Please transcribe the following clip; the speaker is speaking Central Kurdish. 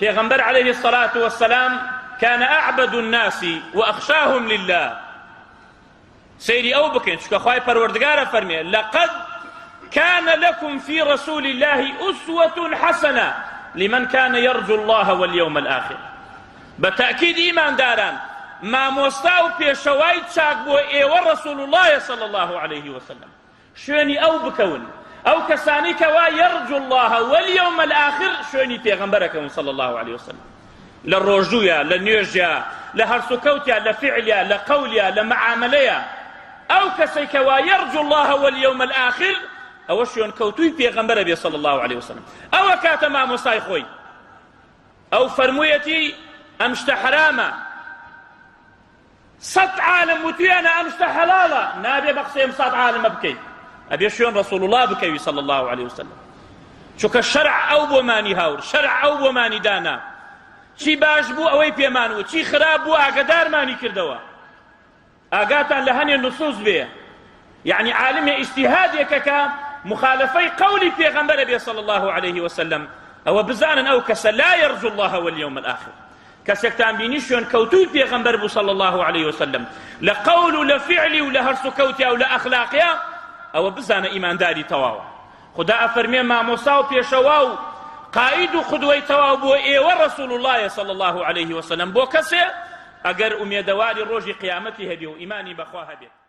پیغمبر عليه الصلاة والسلام كان أعبد الناس وأخشاهم لله. سيري أو بكين شكا خواهي پروردگار فرمي لقد كان لكم في رسول الله أسوة حسنة لمن كان يرجو الله واليوم الآخر. بتأكيد إيمان داران ما مستاو بيشواي تشاك بو إيوه رسول الله صلى الله عليه وسلم شويني أو بكون أو كساني كوا يرجو الله واليوم الآخر شويني بيغمبرك صلى الله عليه وسلم للرجوية للنيوجيا لهرسكوتيا لفعليا لقوليا لمعامليا أو كسي كوا يرجو الله واليوم الآخر أو شون كوتوي بيغمبر صلى الله عليه وسلم أو كاتما مصايخوي أو فرمويتي أمشت حرامة صد عالم متيانا أمشت حلالة نابي بقسيم صد عالم أبكي أبي شون رسول الله بكي صلى الله عليه وسلم شوك الشرع أو بماني هاور شرع أو بماني دانا چی باش بوو ئەوەی پێمانوە چی خراپ بوو ئاگادارمانی کردەوە ئاگاتان لە هەنێ نصوص بێ یعنی عالمێ ئیجتیهادێکەکە مخالفەی قەولی پێغەمبەرە بێ صلی الله عليه وسلم ئەوە بزانن ئەو کەسە لا يرجو الله واليوم الآخر کەسێکتان بینی شوێن کەوتووی پێغەمبەر بوو صلی الله عليه وسلم لە قەول و لە فعلی و لە هەرس و کەوتیا و لە ئەخلاقیا ئەوە بزانە ئیمانداری تەواوە. خدا ئەفەرمێ مامۆستا و پێشەوا و قائد و قدوەی تەواو بۆ ئێوە رسول الله صلى الله عليه وسلم بۆ کەسێ ئەگەر ئومێدەواری ڕۆژی قیامەتی هەبێ و ئیمانی بەخوا هەبێت.